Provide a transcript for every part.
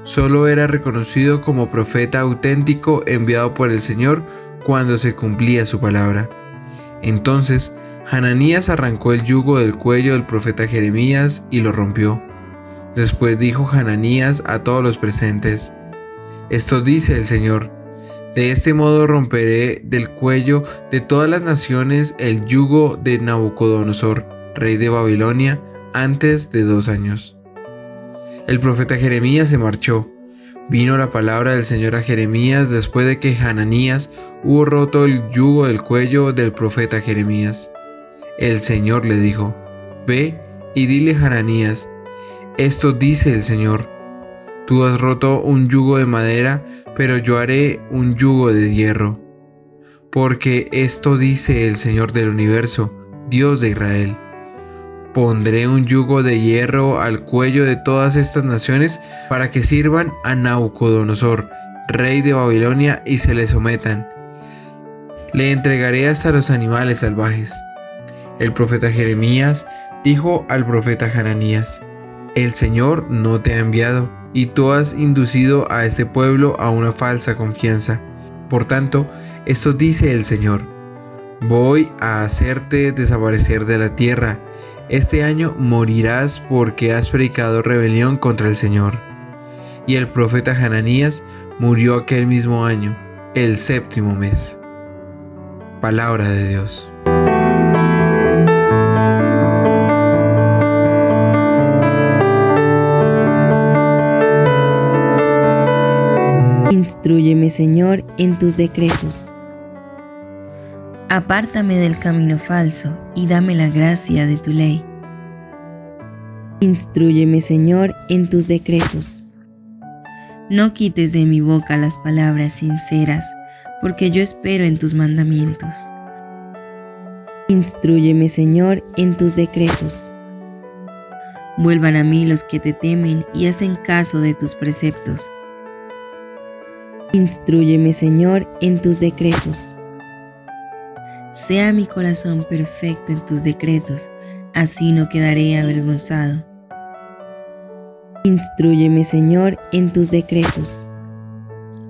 solo era reconocido como profeta auténtico enviado por el Señor cuando se cumplía su palabra. Entonces Hananías arrancó el yugo del cuello del profeta Jeremías y lo rompió. Después dijo Hananías a todos los presentes: «Esto dice el Señor: de este modo romperé del cuello de todas las naciones el yugo de Nabucodonosor, rey de Babilonia, antes de 2 años». El profeta Jeremías se marchó. Vino la palabra del Señor a Jeremías después de que Hananías hubo roto el yugo del cuello del profeta Jeremías. El Señor le dijo: «Ve y dile a Hananías: esto dice el Señor: tú has roto un yugo de madera, pero yo haré un yugo de hierro. Porque esto dice el Señor del universo, Dios de Israel: pondré un yugo de hierro al cuello de todas estas naciones para que sirvan a Nabucodonosor, rey de Babilonia, y se le sometan. Le entregaré hasta los animales salvajes». El profeta Jeremías dijo al profeta Hananías: «El Señor no te ha enviado, y tú has inducido a este pueblo a una falsa confianza. Por tanto, esto dice el Señor: voy a hacerte desaparecer de la tierra. Este año morirás porque has predicado rebelión contra el Señor». Y el profeta Hananías murió aquel mismo año, el 7º mes. Palabra de Dios. Instrúyeme, Señor, en tus decretos. Apártame del camino falso y dame la gracia de tu ley. Instrúyeme, Señor, en tus decretos. No quites de mi boca las palabras sinceras, porque yo espero en tus mandamientos. Instrúyeme, Señor, en tus decretos. Vuelvan a mí los que te temen y hacen caso de tus preceptos. Instrúyeme, Señor, en tus decretos. Sea mi corazón perfecto en tus decretos, así no quedaré avergonzado. Instrúyeme, Señor, en tus decretos.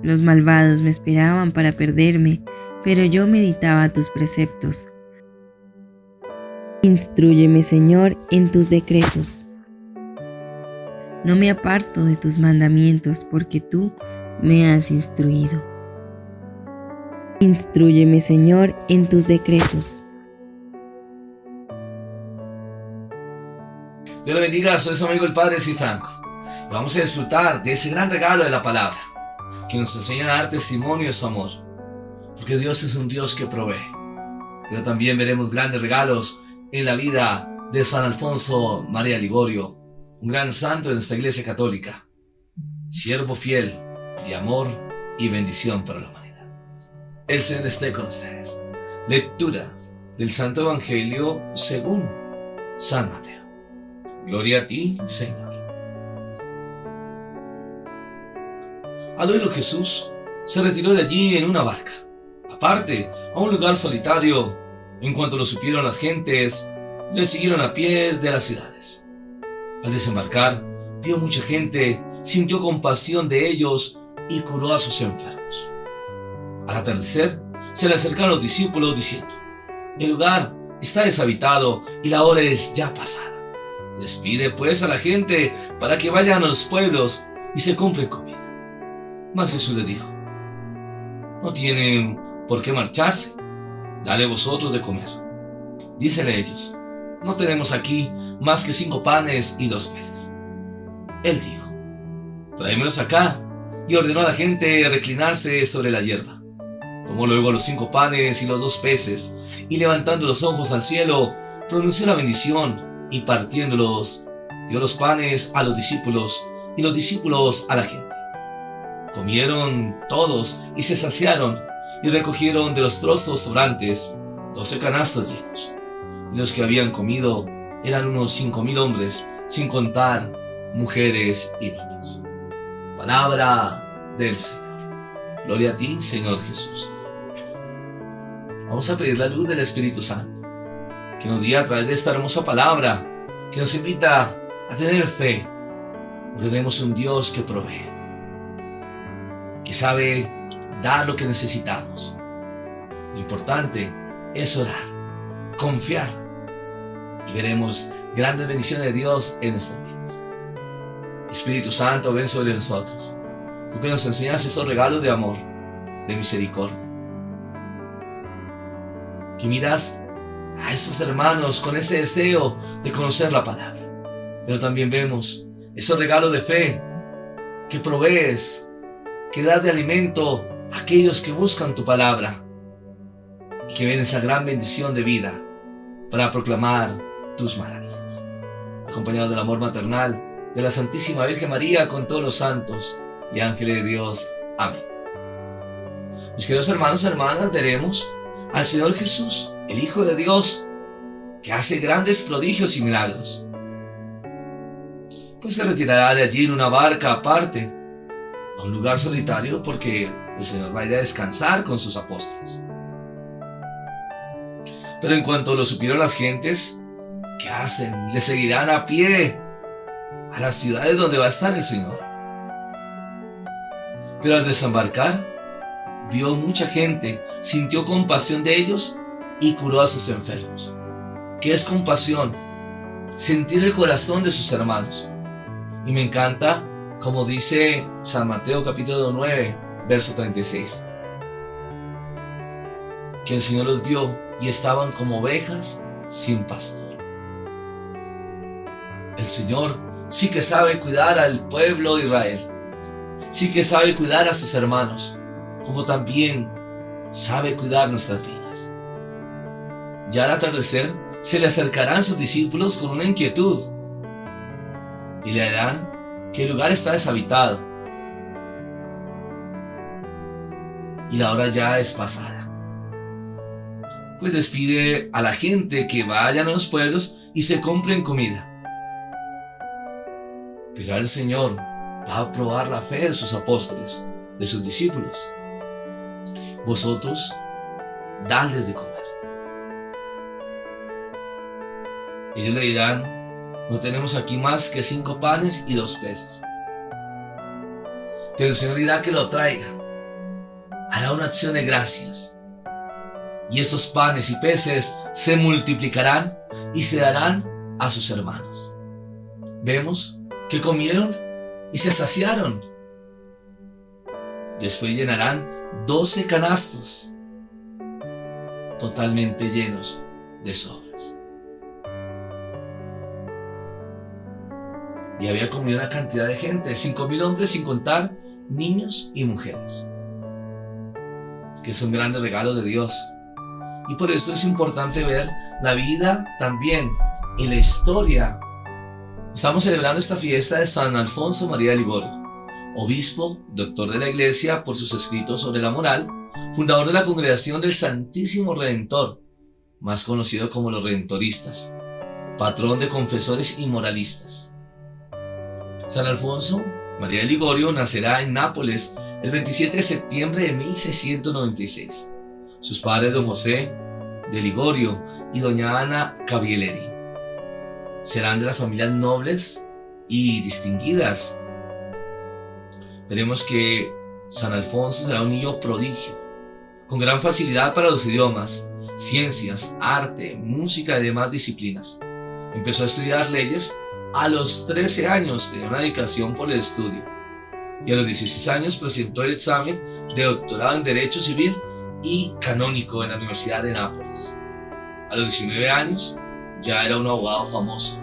Los malvados me esperaban para perderme, pero yo meditaba tus preceptos. Instrúyeme, Señor, en tus decretos. No me aparto de tus mandamientos, porque tú me has instruido. Instrúyeme, Señor, en tus decretos. Dios le bendiga, soy su amigo el Padre Cifranco. Vamos a disfrutar de ese gran regalo de la palabra, que nos enseña a dar testimonio de su amor, porque Dios es un Dios que provee. Pero también veremos grandes regalos en la vida de San Alfonso María Ligorio, un gran santo de nuestra Iglesia Católica, siervo fiel de amor y bendición para la humanidad. El Señor esté con ustedes. Lectura del Santo Evangelio según San Mateo. Gloria a ti, Señor. Al oírlo Jesús, se retiró de allí en una barca, aparte, a un lugar solitario. En cuanto lo supieron las gentes, le siguieron a pie de las ciudades. Al desembarcar, vio mucha gente, sintió compasión de ellos y curó a sus enfermos. Al atardecer, se le acercaron los discípulos diciendo: el lugar está deshabitado y la hora es ya pasada. Despide pues a la gente para que vayan a los pueblos y se compren comida. Mas Jesús les dijo: no tienen por qué marcharse, dale vosotros de comer. Dícenle ellos: no tenemos aquí más que 5 panes y 2 peces. Él dijo: tráemelos acá, y ordenó a la gente reclinarse sobre la hierba. Tomó luego los 5 panes y los 2 peces, y levantando los ojos al cielo, pronunció la bendición, y partiéndolos, dio los panes a los discípulos, y los discípulos a la gente. Comieron todos y se saciaron, y recogieron de los trozos sobrantes 12 canastos llenos. Y los que habían comido eran unos 5,000 hombres, sin contar mujeres y niños. Palabra del Señor. Gloria a ti, Señor Jesús. Vamos a pedir la luz del Espíritu Santo, que nos guíe a través de esta hermosa palabra, que nos invita a tener fe, porque tenemos un Dios que provee. que sabe dar lo que necesitamos. Lo importante es orar, confiar, y veremos grandes bendiciones de Dios en nuestras vidas. Espíritu Santo, ven sobre nosotros, tú que nos enseñas estos regalos de amor, de misericordia. Que miras a estos hermanos con ese deseo de conocer la palabra, pero también vemos esos regalos de fe que provees, que das de alimento a aquellos que buscan tu palabra, y que ven esa gran bendición de vida para proclamar tus maravillas. Acompañado del amor maternal de la Santísima Virgen María con todos los santos y ángeles de Dios. Amén. Mis queridos hermanos y hermanas, veremos al Señor Jesús, el Hijo de Dios, que hace grandes prodigios y milagros. Pues se retirará de allí en una barca aparte, a un lugar solitario, porque el Señor va a ir a descansar con sus apóstoles. Pero en cuanto lo supieron las gentes, ¿qué hacen? Le seguirán a pie a las ciudades donde va a estar el Señor. Pero al desembarcar, vio mucha gente, sintió compasión de ellos y curó a sus enfermos. ¿Qué es compasión? Sentir el corazón de sus hermanos. Y me encanta como dice San Mateo capítulo 9, verso 36. Que el Señor los vio y estaban como ovejas sin pastor. El Señor sí que sabe cuidar al pueblo de Israel. Sí que sabe cuidar a sus hermanos, como también sabe cuidar nuestras vidas. Ya al atardecer se le acercarán sus discípulos con una inquietud y le dirán que el lugar está deshabitado y la hora ya es pasada. Pues despide a la gente que vayan a los pueblos y se compren comida. Pero el Señor va a probar la fe de sus apóstoles, de sus discípulos. Vosotros, dadles de comer. Ellos le dirán: no tenemos aquí más que 5 panes y 2 peces. Pero el Señor dirá que lo traiga. Hará una acción de gracias. Y esos panes y peces se multiplicarán y se darán a sus hermanos. Vemos que comieron y se saciaron. Después llenarán 12 canastos totalmente llenos de sobras. Y había comido una cantidad de gente, 5,000 hombres, sin contar niños y mujeres, que son grandes regalos de Dios. Y por eso es importante ver la vida también y la historia. Estamos celebrando esta fiesta de San Alfonso María de Ligorio, obispo, doctor de la Iglesia por sus escritos sobre la moral, fundador de la Congregación del Santísimo Redentor, más conocido como los Redentoristas, patrón de confesores y moralistas. San Alfonso María de Ligorio nacerá en Nápoles el 27 de septiembre de 1696. Sus padres, don José de Ligorio y doña Ana Cavieleri, serán de las familias nobles y distinguidas. Veremos que San Alfonso será un niño prodigio, con gran facilidad para los idiomas, ciencias, arte, música y demás disciplinas. Empezó a estudiar leyes a los 13 años, tenía una dedicación por el estudio, y a los 16 años presentó el examen de doctorado en Derecho Civil y Canónico en la Universidad de Nápoles. A los 19 años ya era un abogado famoso,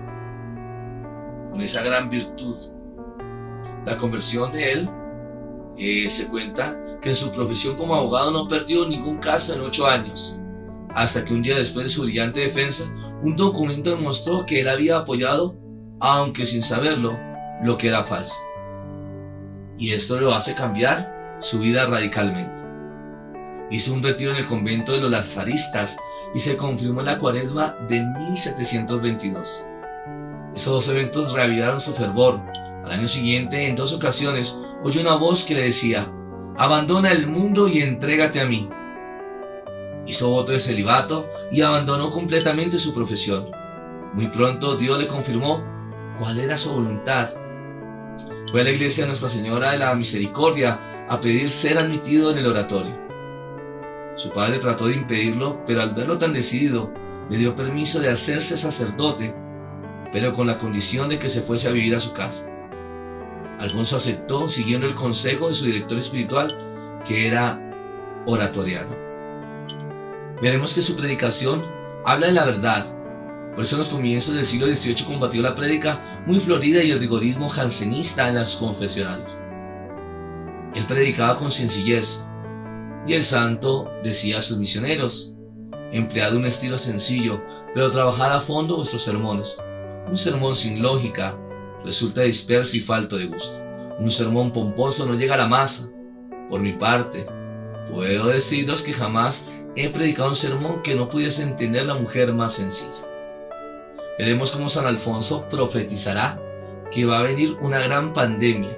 con esa gran virtud. La conversión de él se cuenta que en su profesión como abogado no perdió ningún caso en 8 años, hasta que un día después de su brillante defensa, un documento demostró que él había apoyado, aunque sin saberlo, lo que era falso. Y esto lo hace cambiar su vida radicalmente. Hizo un retiro en el convento de los Lazaristas y se confirmó en la Cuaresma de 1722. Esos 2 eventos reavivaron su fervor. Al año siguiente, en 2 ocasiones, oyó una voz que le decía: abandona el mundo y entrégate a mí. Hizo voto de celibato y abandonó completamente su profesión. Muy pronto Dios le confirmó cuál era su voluntad. Fue a la iglesia de Nuestra Señora de la Misericordia a pedir ser admitido en el oratorio. Su padre trató de impedirlo, pero al verlo tan decidido, le dio permiso de hacerse sacerdote, pero con la condición de que se fuese a vivir a su casa. Alfonso aceptó, siguiendo el consejo de su director espiritual, que era oratoriano. Veremos que su predicación habla de la verdad. Por eso en los comienzos del siglo XVIII combatió la prédica muy florida y el rigorismo jansenista en los confesionarios. Él predicaba con sencillez, y el santo decía a sus misioneros: emplead un estilo sencillo, pero trabajad a fondo vuestros sermones. Un sermón sin lógica resulta disperso y falto de gusto. Un sermón pomposo no llega a la masa. Por mi parte, puedo deciros que jamás he predicado un sermón que no pudiese entender la mujer más sencilla. Veremos cómo San Alfonso profetizará que va a venir una gran pandemia,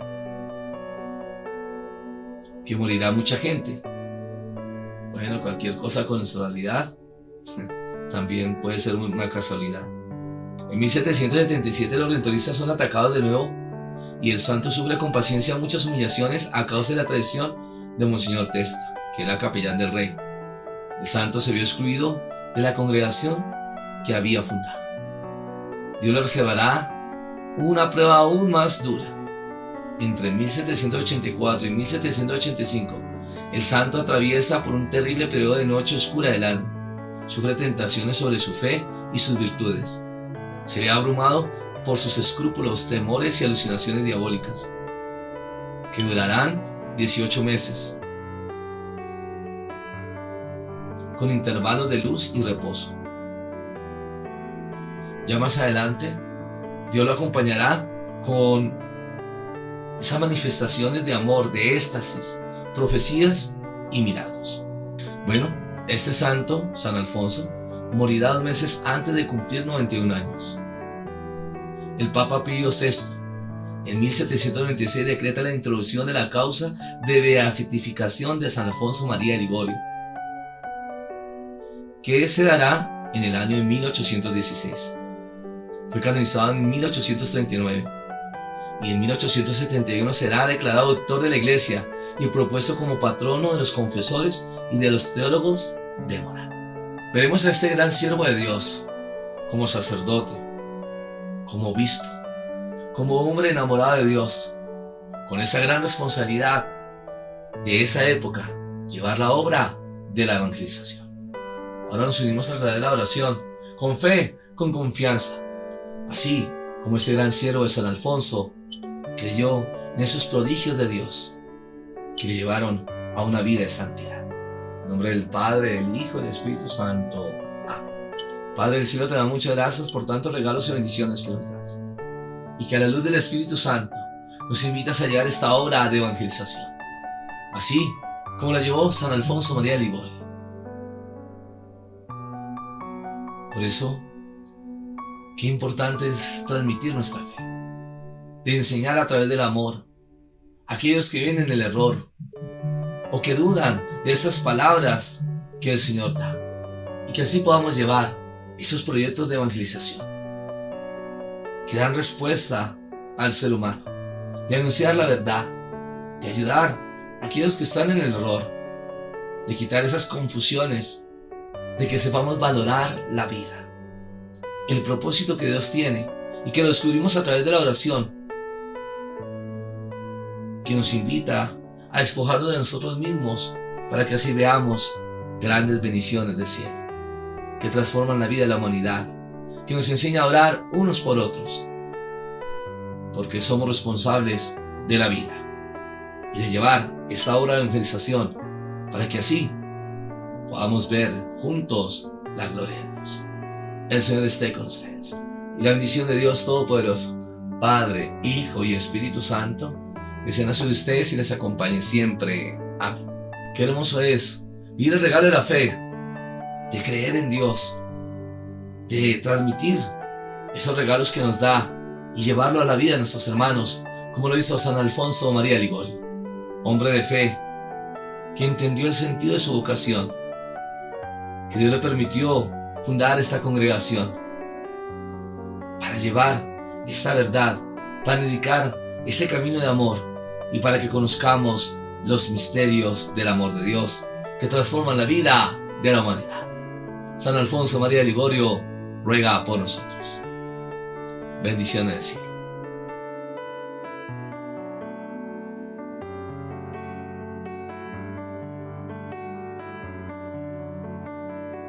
que morirá mucha gente. Bueno, cualquier cosa con nuestra realidad también puede ser una casualidad. En 1777 los orientalistas son atacados de nuevo y el santo sufre con paciencia muchas humillaciones a causa de la traición de Monseñor Testa, que era capellán del rey. El santo se vio excluido de la congregación que había fundado. Dios le reservará una prueba aún más dura. Entre 1784 y 1785, el santo atraviesa por un terrible periodo de noche oscura del alma. Sufre tentaciones sobre su fe y sus virtudes. Se ve abrumado por sus escrúpulos, temores y alucinaciones diabólicas, que durarán 18 meses, con intervalos de luz y reposo. Ya más adelante, Dios lo acompañará con esas manifestaciones de amor, de éxtasis, profecías y milagros. Bueno, este santo, San Alfonso, morirá 2 meses antes de cumplir 91 años. El Papa Pío VI, en 1796, decreta la introducción de la causa de beatificación de San Alfonso María de Ligorio, que se dará en el año de 1816. Fue canonizado en 1839 y en 1871 será declarado doctor de la Iglesia y propuesto como patrono de los confesores y de los teólogos de moral. Veremos a este gran siervo de Dios como sacerdote, como obispo, como hombre enamorado de Dios, con esa gran responsabilidad de esa época, llevar la obra de la evangelización. Ahora nos unimos a través de la oración, con fe, con confianza, así como este gran siervo de San Alfonso creyó en esos prodigios de Dios que le llevaron a una vida de santidad. En nombre del Padre, del Hijo y del Espíritu Santo. Amén. Padre del cielo, te damos muchas gracias por tantos regalos y bendiciones que nos das, y que a la luz del Espíritu Santo nos invitas a llevar esta obra de evangelización, así como la llevó San Alfonso María de Ligorio. Por eso, qué importante es transmitir nuestra fe, de enseñar a través del amor a aquellos que viven en el error o que dudan de esas palabras que el Señor da, y que así podamos llevar esos proyectos de evangelización que dan respuesta al ser humano, de anunciar la verdad, de ayudar a aquellos que están en el error, de quitar esas confusiones, de que sepamos valorar la vida, el propósito que Dios tiene, y que lo descubrimos a través de la oración, que nos invita a despojarnos de nosotros mismos para que así veamos grandes bendiciones del cielo, que transforman la vida de la humanidad, que nos enseña a orar unos por otros, porque somos responsables de la vida y de llevar esta obra de evangelización para que así podamos ver juntos la gloria de Dios. El Señor esté con ustedes y la bendición de Dios Todopoderoso, Padre, Hijo y Espíritu Santo, descienda sobre ustedes y les acompañe siempre. Amén. Qué hermoso es vivir el regalo de la fe, de creer en Dios, de transmitir esos regalos que nos da y llevarlo a la vida de nuestros hermanos, como lo hizo San Alfonso María de Ligorio, hombre de fe, que entendió el sentido de su vocación, que Dios le permitió fundar esta congregación para llevar esta verdad, para dedicar ese camino de amor y para que conozcamos los misterios del amor de Dios que transforman la vida de la humanidad. San Alfonso María de Ligorio ruega por nosotros. Bendiciones del cielo.